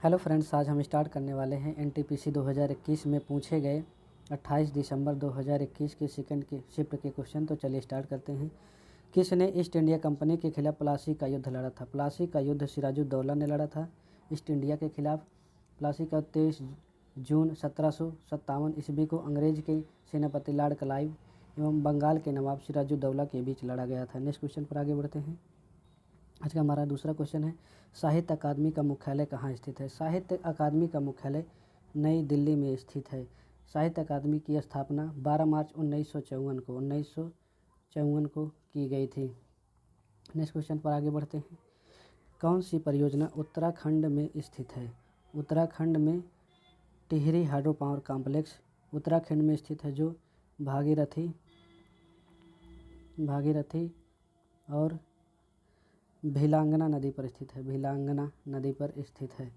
Hello friends, आज हम start करने वाले हैं एनटीपीसी 2021 में पूछे गए 28 दिसंबर 2021 के सेकंड के शिफ्ट के क्वेश्चन। तो चलिए स्टार्ट करते हैं। किसने ईस्ट इंडिया कंपनी के खिलाफ प्लासी का युद्ध लड़ा था? प्लासी का युद्ध सिराजुद्दौला ने लड़ा था ईस्ट इंडिया के खिलाफ। प्लासी का 23 जून 1757 ईस्वी को अंग्रेज के सेनापति लॉर्ड क्लाइव एवं बंगाल के नवाब सिराजुद्दौला के बीच लड़ा गया था। नेक्स्ट क्वेश्चन पर आगे बढ़ते हैं। आज का हमारा दूसरा क्वेश्चन है, साहित्य अकादमी का मुख्यालय कहाँ स्थित है? साहित्य अकादमी का मुख्यालय नई दिल्ली में स्थित है। साहित्य अकादमी की स्थापना 12 मार्च 1954 को की गई थी। नेक्स्ट क्वेश्चन पर आगे बढ़ते हैं। कौन सी परियोजना उत्तराखंड में स्थित है? उत्तराखंड में Tehri hydro power complex Uttarakhand में स्थित है, जो भागीरथी और भिलांगना नदी पर स्थित है। भिलांगना नदी पर स्थित है।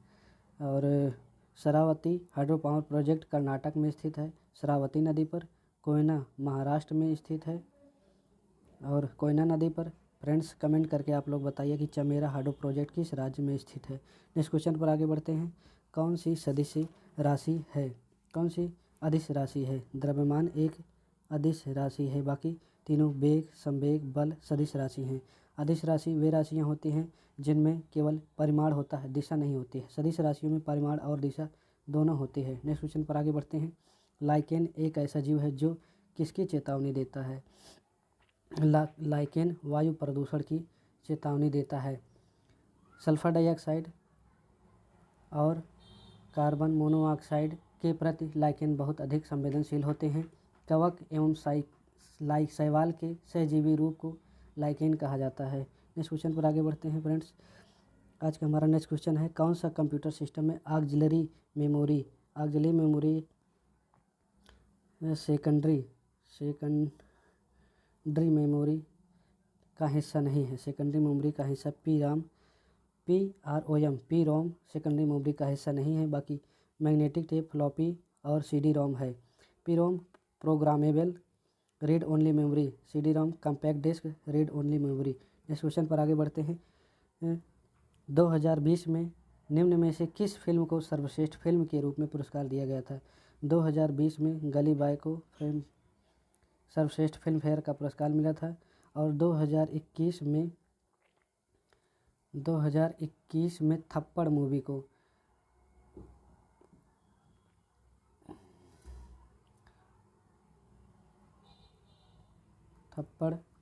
और Sharavati hydro power project Karnataka में स्थित है, शरावती नदी पर। कोयना महाराष्ट्र में स्थित है और कोयना नदी पर। फ्रेंड्स, कमेंट करके आप लोग बताइए कि चमेरा हाइड्रो प्रोजेक्ट किस राज्य में स्थित है। नेक्स्ट क्वेश्चन पर आगे बढ़ते हैं। कौन सी सदिश राशि है? कौन सी अदिश राशि है? द्रव्यमान एक अदिश राशि है, बाकी तीनों वेग, संवेग, बल सदिश राशि हैं। अदिश राशि वे राशियाँ होती हैं जिनमें केवल परिमाण होता है, दिशा नहीं होती है। सदिश राशियों में परिमाण और दिशा दोनों होती है। नेक्स्ट क्वेश्चन पर आगे बढ़ते हैं। लाइकेन एक ऐसा जीव है जो किसकी चेतावनी देता है? लाइकेन वायु प्रदूषण की चेतावनी देता है। सल्फर डाइऑक्साइड और कार्बन मोनोऑक्साइड के प्रति लाइकेन बहुत अधिक संवेदनशील होते हैं। कवक एवं शैवाल के सहजीवी रूप को लाइकेन कहा जाता है। नेक्स्ट क्वेश्चन पर आगे बढ़ते हैं फ्रेंड्स। आज का हमारा नेक्स्ट क्वेश्चन है, कौन सा कंप्यूटर सिस्टम में ऑक्सिलरी मेमोरी सेकेंडरी मेमोरी का हिस्सा नहीं है? सेकेंडरी मेमोरी का हिस्सा पी रोम सेकेंडरी मेमोरी का हिस्सा नहीं है, बाकी मैग्नेटिक टेप, फ्लॉपी और CD रोम है। P ROM programmable read only memory, CD ROM compact disc read only memory. Next question पर आगे बढ़ते हैं। 2020 में निम्न में से किस फिल्म को सर्वश्रेष्ठ फिल्म के रूप में पुरस्कार दिया गया था? 2020 में गली बॉय को सर्वश्रेष्ठ फिल्म फेयर का पुरस्कार मिला था। और 2021 में थप्पड़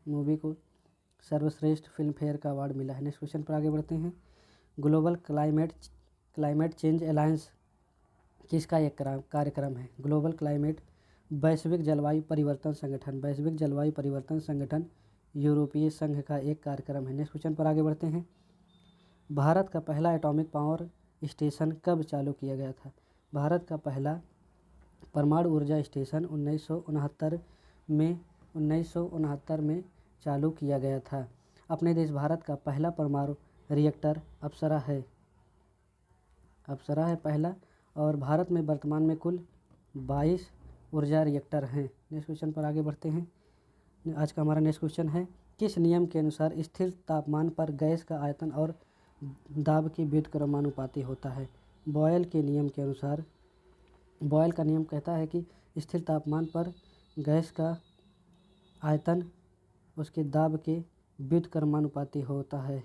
मूवी को सर्वश्रेष्ठ फिल्म फेयर का अवार्ड मिला है। नेक्स्ट क्वेश्चन पर आगे बढ़ते हैं। ग्लोबल क्लाइमेट चेंज अलायंस किसका एक कार्यक्रम है? ग्लोबल क्लाइमेट वैश्विक जलवायु परिवर्तन संगठन यूरोपीय संघ का एक कार्यक्रम है। नेक्स्ट क्वेश्चन पर आगे बढ़ते हैं। भारत का पहला एटॉमिक पावर स्टेशन कब चालू किया गया था? भारत का पहला परमाणु ऊर्जा स्टेशन 1969 में चालू किया गया था। अपने देश भारत का पहला परमाणु रिएक्टर अप्सरा है पहला। और भारत में वर्तमान में कुल 22 ऊर्जा रिएक्टर हैं। नेक्स्ट क्वेश्चन पर आगे बढ़ते हैं। आज का हमारा नेक्स्ट क्वेश्चन है, किस नियम के अनुसार स्थिर तापमान पर गैस का आयतन और दाब की व्युत्क्रमानुपाती होता है? बॉयल के नियम के अनुसार बॉयल का नियम कहता है कि स्थिर तापमान पर गैस का आयतन उसके दाब के व्युत्क्रमानुपाती होता है।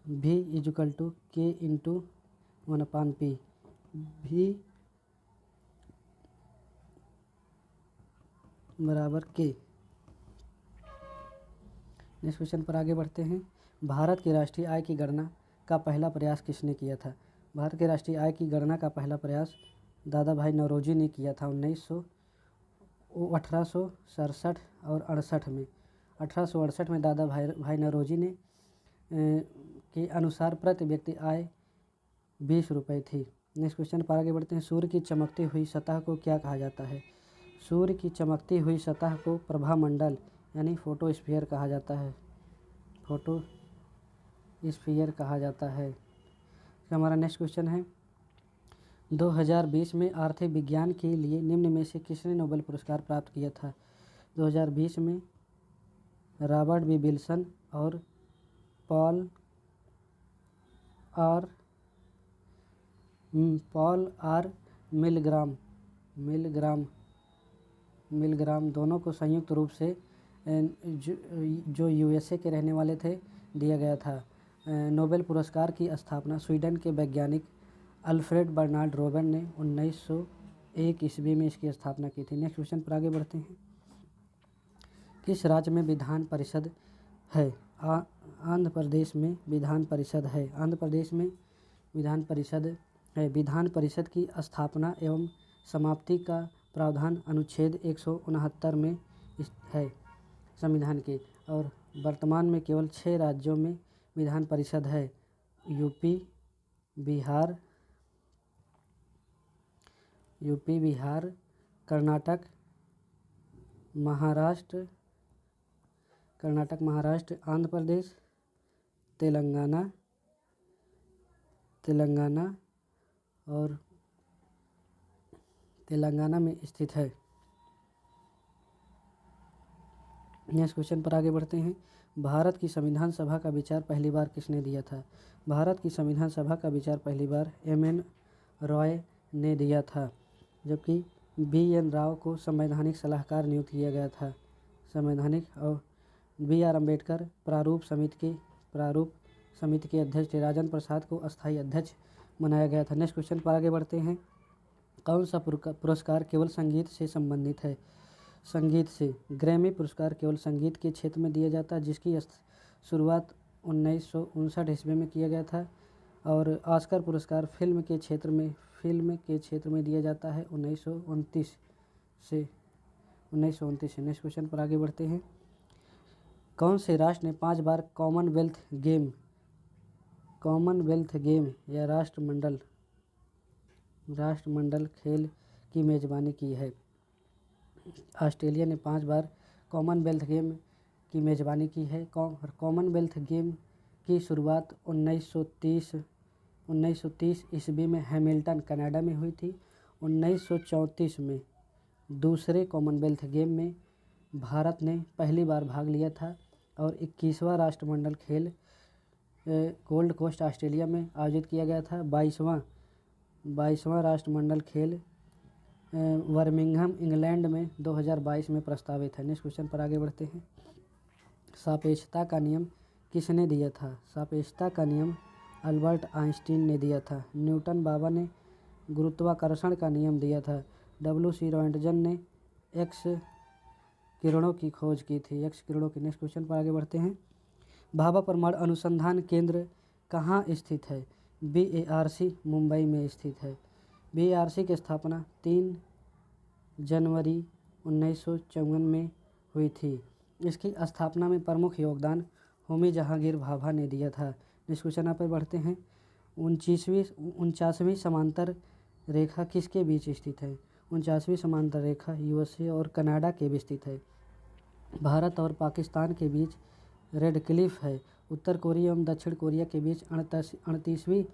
V = K × 1/P। V = K। Next question पर आगे बढ़ते हैं। भारत की राष्ट्रीय आय की गणना का पहला प्रयास किसने किया था? भारत की राष्ट्रीय आय की गणना का पहला प्रयास दादा भाई नौरोजी ने किया था 1867 और 68 में। 1868 में दादा भाई नौरोजी ने के अनुसार प्रति व्यक्ति आय 20 रुपये थी। नेक्स्ट क्वेश्चन पर आगे बढ़ते हैं। सूर्य की चमकती हुई सतह को क्या कहा जाता है? सूर्य की चमकती हुई सतह को प्रभामंडल यानी फोटोस्फीयर कहा जाता है। हमारा नेक्स्ट क्वेश्चन है, 2020 में आर्थिक विज्ञान के लिए निम्न में से किसने नोबेल पुरस्कार प्राप्त किया था? 2020 में रॉबर्ट बी विल्सन और पॉल आर मिलग्राम दोनों को संयुक्त रूप से जो यूएसए के रहने वाले थे दिया गया था। नोबेल पुरस्कार की स्थापना स्वीडन के वैज्ञानिक अल्फ्रेड बर्नार्ड रोबेन ने 1901 ईस्वी में इसकी स्थापना की थी। नेक्स्ट क्वेश्चन पर आगे बढ़ते हैं। किस राज्य में विधान परिषद है? आंध्र प्रदेश में विधान परिषद है। आंध्र प्रदेश में विधान परिषद है। विधान परिषद की स्थापना एवं समाप्ति का प्रावधान अनुच्छेद 169 में है संविधान के। और वर्तमान में केवल 6 राज्यों में विधान परिषद है। यूपी, बिहार, कर्नाटक, महाराष्ट्र, आंध्र प्रदेश, तेलंगाना में स्थित है। नेक्स्ट क्वेश्चन पर आगे बढ़ते हैं। भारत की संविधान सभा का विचार पहली बार किसने दिया था? भारत की संविधान सभा का विचार पहली बार एम.एन. रॉय ने दिया था, जबकि बी.एन. राव को संवैधानिक सलाहकार नियुक्त किया गया था। और बी.आर. अम्बेडकर प्रारूप समिति के अध्यक्ष थे। राजेंद्र प्रसाद को अस्थायी अध्यक्ष बनाया गया था। नेक्स्ट क्वेश्चन पर आगे बढ़ते हैं। कौन सा पुरस्कार केवल संगीत से संबंधित है? संगीत से ग्रैमी पुरस्कार केवल संगीत के क्षेत्र में दिया जाता है, जिसकी शुरुआत 1959 ईस्वी में किया गया था। और ऑस्कर पुरस्कार फिल्म के क्षेत्र में दिया जाता है 1929 से। नेक्स्ट क्वेश्चन पर आगे बढ़ते हैं। कौन से राष्ट्र ने 5 बार कॉमनवेल्थ गेम या राष्ट्रमंडल खेल की मेजबानी की है? ऑस्ट्रेलिया ने 5 बार कॉमनवेल्थ गेम की मेजबानी की है। कॉमनवेल्थ गेम की शुरुआत 1930 ईस्वी में हैमिल्टन, कनाडा में हुई थी। 1934 में दूसरे कॉमनवेल्थ गेम में भारत ने पहली बार भाग लिया था। और 21वां राष्ट्रमंडल खेल गोल्ड कोस्ट, ऑस्ट्रेलिया में आयोजित किया गया था। 22वां राष्ट्रमंडल खेल बर्मिंघम, इंग्लैंड में 2022 में प्रस्तावित है। नेक्स्ट क्वेश्चन पर आगे बढ़ते हैं। सापेक्षता का नियम किसने दिया था? सापेक्षता का नियम अल्बर्ट आइंस्टीन ने दिया था। न्यूटन बाबा ने गुरुत्वाकर्षण का नियम दिया था। W.C. रॉन्टजन ने एक्स किरणों की खोज की थी। नेक्स्ट क्वेश्चन पर आगे बढ़ते हैं। भाभा परमाणु अनुसंधान केंद्र कहाँ स्थित है? BARC मुंबई में स्थित है। BARC की स्थापना 3 जनवरी 1954 में हुई थी। इसकी स्थापना में प्रमुख योगदान होमी जहांगीर भाभा ने दिया था। नेक्स्ट क्वेश्चन पर बढ़ते हैं। 49वीं समांतर रेखा किसके बीच स्थित है? 49वीं समांतर रेखा USA और कनाडा के बीच स्थित है। भारत और पाकिस्तान के बीच रेड क्लिफ है। उत्तर कोरिया एवं दक्षिण कोरिया के बीच 38वीं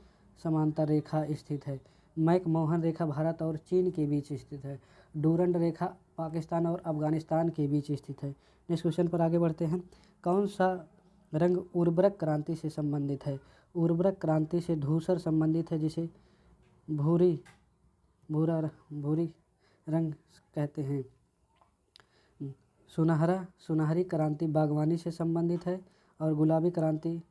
समांतर रेखा स्थित है। मैकमोहन रेखा भारत और चीन के बीच स्थित है। डूरंड रेखा पाकिस्तान और अफगानिस्तान के बीच स्थित है। नेक्स्ट क्वेश्चन पर आगे बढ़ते हैं। कौन सा रंग उर्वरक क्रांति से संबंधित है? उर्वरक क्रांति से धूसर संबंधित है, जिसे भूरी रंग कहते हैं। सुनहरी क्रांति बागवानी से संबंधित है। और गुलाबी क्रांति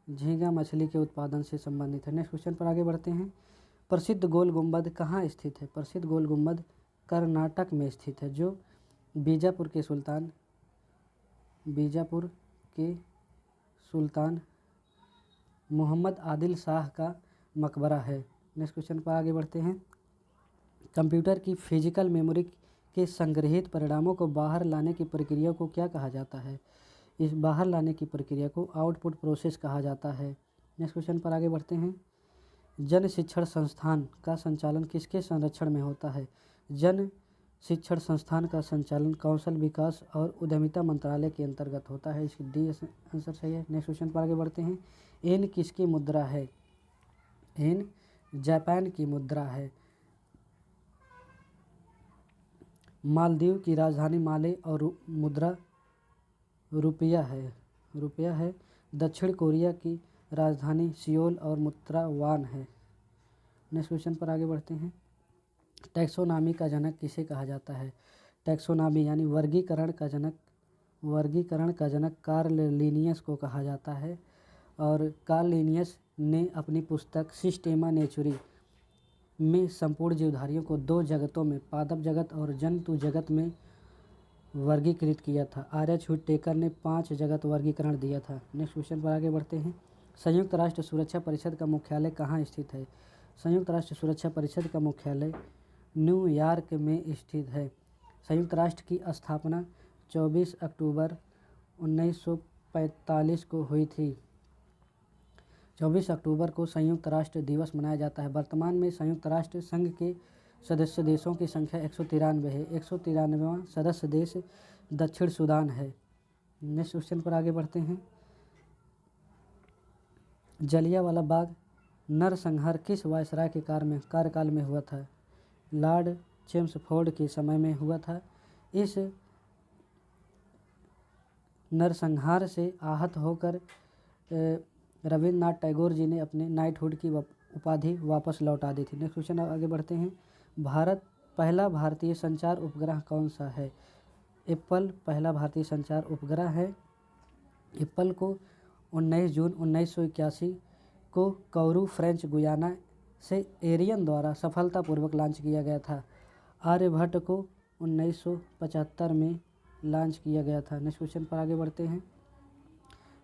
झींगा मछली के उत्पादन से संबंधित है। नेक्स्ट क्वेश्चन पर आगे बढ़ते हैं। प्रसिद्ध गोल गुंबद कहाँ स्थित है? प्रसिद्ध गोल गुंबद कर्नाटक में स्थित है, जो बीजापुर के सुल्तान मोहम्मद आदिल शाह का मकबरा है। नेक्स्ट क्वेश्चन पर आगे बढ़ते हैं। कंप्यूटर की फिजिकल मेमोरी के संग्रहित परिणामों को बाहर लाने की प्रक्रिया को क्या कहा जाता है? इस बाहर लाने की प्रक्रिया को आउटपुट प्रोसेस कहा जाता है। नेक्स्ट क्वेश्चन पर आगे बढ़ते हैं। जन शिक्षण संस्थान का संचालन किसके संरक्षण में होता है? जन शिक्षण संस्थान का संचालन कौशल विकास और उद्यमिता मंत्रालय के अंतर्गत होता है। इसकी डी आंसर सही है। नेक्स्ट क्वेश्चन पर आगे बढ़ते हैं। येन किसकी मुद्रा है? येन जापान की मुद्रा है। मालदीव की राजधानी माले और मुद्रा रुपया है। दक्षिण कोरिया की राजधानी सियोल और मुद्रावान है। नेक्स्ट क्वेश्चन पर आगे बढ़ते हैं। टैक्सोनॉमी का जनक किसे कहा जाता है? टैक्सोनॉमी यानी वर्गीकरण का जनक कार्ल लिनियस को कहा जाता है। और कार्ल लिनियस ने अपनी पुस्तक सिस्टेमा नेचुरी में संपूर्ण जीवधारियों को 2 जगतों में, पादप जगत और जंतु जगत में वर्गीकृत किया था। आर्यच हुटेकर ने 5 जगत वर्गीकरण दिया था। नेक्स्ट क्वेश्चन पर आगे बढ़ते हैं। संयुक्त राष्ट्र सुरक्षा परिषद का मुख्यालय कहाँ स्थित है? संयुक्त राष्ट्र सुरक्षा परिषद का मुख्यालय न्यूयॉर्क में स्थित है। संयुक्त राष्ट्र की स्थापना 24 अक्टूबर 1945 को हुई थी। 24 अक्टूबर को संयुक्त राष्ट्र दिवस मनाया जाता है। वर्तमान में संयुक्त राष्ट्र संघ के सदस्य देशों की संख्या 193 है। 193वां सदस्य देश दक्षिण सूडान है। नेक्स्ट क्वेश्चन पर आगे बढ़ते हैं। जलियांवाला बाग नरसंहार किस वायसराय के कार्यकाल में हुआ था? लॉर्ड चेम्सफोर्ड के समय में हुआ था। इस नरसंहार से आहत होकर रविन्द्रनाथ टैगोर जी ने अपने नाइटहुड की उपाधि वापस लौटा दी थी। नेक्स्ट क्वेश्चन आगे बढ़ते हैं। पहला भारतीय संचार उपग्रह कौन सा है? एप्पल पहला भारतीय संचार उपग्रह है। एप्पल को 19 जून 1981 को कौरू फ्रेंच गुयाना से एरियन द्वारा सफलतापूर्वक लॉन्च किया गया था। आर्यभट्ट को 1975 में लॉन्च किया गया था। नेक्स्ट क्वेश्चन पर आगे बढ़ते हैं।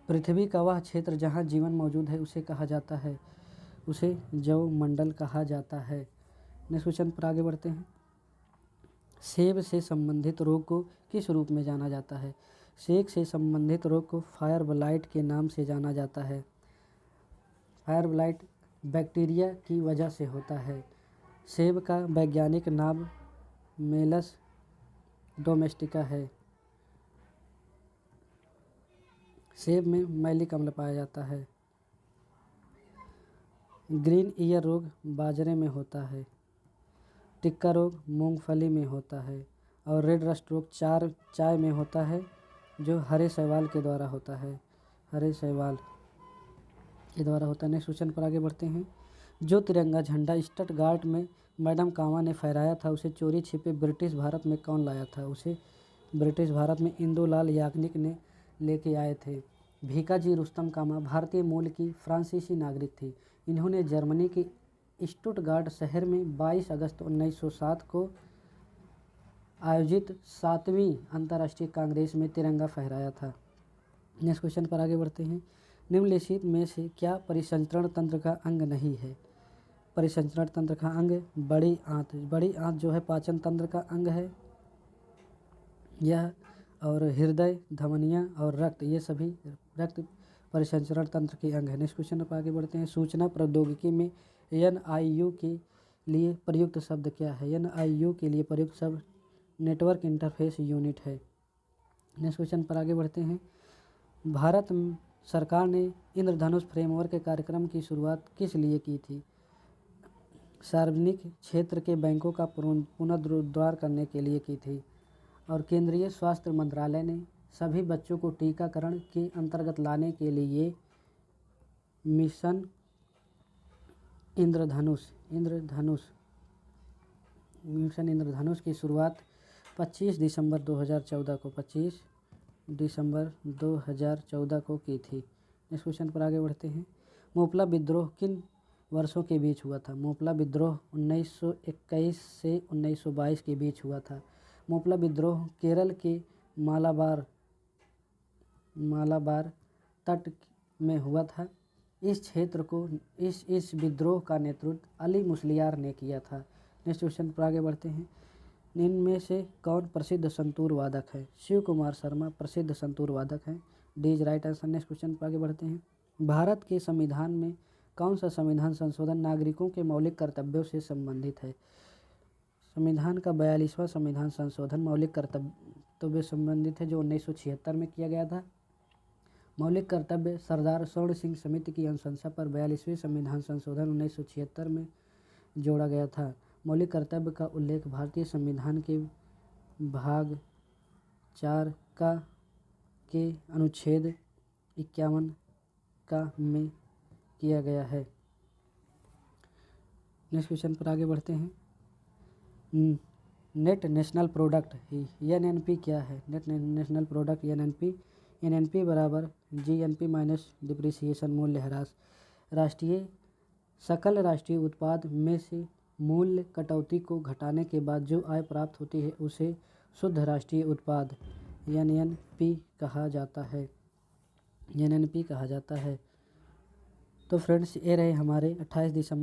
पृथ्वी का वह क्षेत्र जहाँ जीवन मौजूद है उसे कहा जाता है? उसे जैवमंडल कहा जाता है। नेक्स्ट क्वेश्चन पर आगे बढ़ते हैं। सेब से संबंधित रोग को किस रूप में जाना जाता है? सेब से संबंधित रोग को फायर ब्लाइट के नाम से जाना जाता है। फायर ब्लाइट बैक्टीरिया की वजह से होता है। सेब का वैज्ञानिक नाम मेलस डोमेस्टिका है। सेब में मैलिक अम्ल पाया जाता है। ग्रीन ईयर रोग बाजरे में होता है। टिक्का रोग मूंगफली में होता है। और रेड रस्ट रोग चाय में होता है, जो हरे शैवाल के द्वारा होता है। हरे शैवाल के द्वारा होता है। नेक्स्ट क्वेश्चन पर आगे बढ़ते हैं। जो तिरंगा झंडा स्टटगार्ट में मैडम कामा ने फहराया था, उसे चोरी छिपे ब्रिटिश भारत में कौन लाया था? उसे ब्रिटिश भारत में इंदुलाल याग्निक ने लेके आए थे। भीकाजी रुस्तम कामा भारतीय मूल की फ्रांसीसी नागरिक थी। इन्होंने जर्मनी के स्टुटगार्ट शहर में 22 अगस्त 1907 को आयोजित 7वीं अंतर्राष्ट्रीय कांग्रेस में तिरंगा फहराया था। नेक्स्ट क्वेश्चन पर आगे बढ़ते हैं। निम्नलिखित में से क्या परिसंचरण तंत्र का अंग नहीं है? परिसंचरण तंत्र का अंग बड़ी आंत जो है पाचन तंत्र का अंग है यह, और हृदय, धमनियाँ और रक्त, ये सभी रक्त परिसंचरण तंत्र के अंग है। नेक्स्ट क्वेश्चन पर आगे बढ़ते हैं। सूचना प्रौद्योगिकी में NIU के लिए प्रयुक्त शब्द क्या है? NIU के लिए प्रयुक्त शब्द नेटवर्क इंटरफेस यूनिट है। नेक्स्ट क्वेश्चन पर आगे बढ़ते हैं। भारत सरकार ने इंद्रधनुष फ्रेमवर्क कार्यक्रम की शुरुआत किस लिए की थी? सार्वजनिक क्षेत्र के बैंकों का पुनरुद्धार करने के लिए की थी। और केंद्रीय स्वास्थ्य मंत्रालय ने सभी बच्चों को टीकाकरण के अंतर्गत लाने के लिए मिशन इंद्रधनुष की शुरुआत 25 दिसंबर 2014 को की थी। इस क्वेश्चन पर आगे बढ़ते हैं। मोपला विद्रोह किन वर्षों के बीच हुआ था? मोपला विद्रोह 1921 से 1922 के बीच हुआ था। मोपला विद्रोह केरल के मालाबार तट में हुआ था। इस क्षेत्र को इस विद्रोह का नेतृत्व अली मुस्लियार ने किया था। नेक्स्ट क्वेश्चन पर आगे बढ़ते हैं। इनमें से कौन प्रसिद्ध संतूर वादक है? शिव कुमार शर्मा प्रसिद्ध संतूर वादक हैं। D is right answer. Next question पर आगे बढ़ते हैं। भारत के संविधान में कौन सा संविधान संशोधन नागरिकों के मौलिक कर्तव्यों से संबंधित है? संविधान का 42वां संविधान संशोधन मौलिक कर्तव्य संबंधित है, जो 1976 में किया गया था। मौलिक कर्तव्य सरदार स्वर्ण सिंह समिति की अनुशंसा पर 42वें संविधान संशोधन 1976 में जोड़ा गया था। मौलिक कर्तव्य का उल्लेख भारतीय संविधान के भाग 4 के अनुच्छेद 51 में किया गया है। नेक्स्ट क्वेश्चन पर आगे बढ़ते हैं। नेट नेशनल प्रोडक्ट NNP क्या है? नेट नेशनल प्रोडक्ट NNP बराबर GNP माइनस डिप्रिसिएशन मूल्यह्रास। सकल राष्ट्रीय उत्पाद में से मूल्य कटौती को घटाने के बाद जो आय प्राप्त होती है उसे शुद्ध राष्ट्रीय उत्पाद NNP कहा जाता है। NNP कहा जाता है। तो फ्रेंड्स, ये रहे हमारे 28 दिसंबर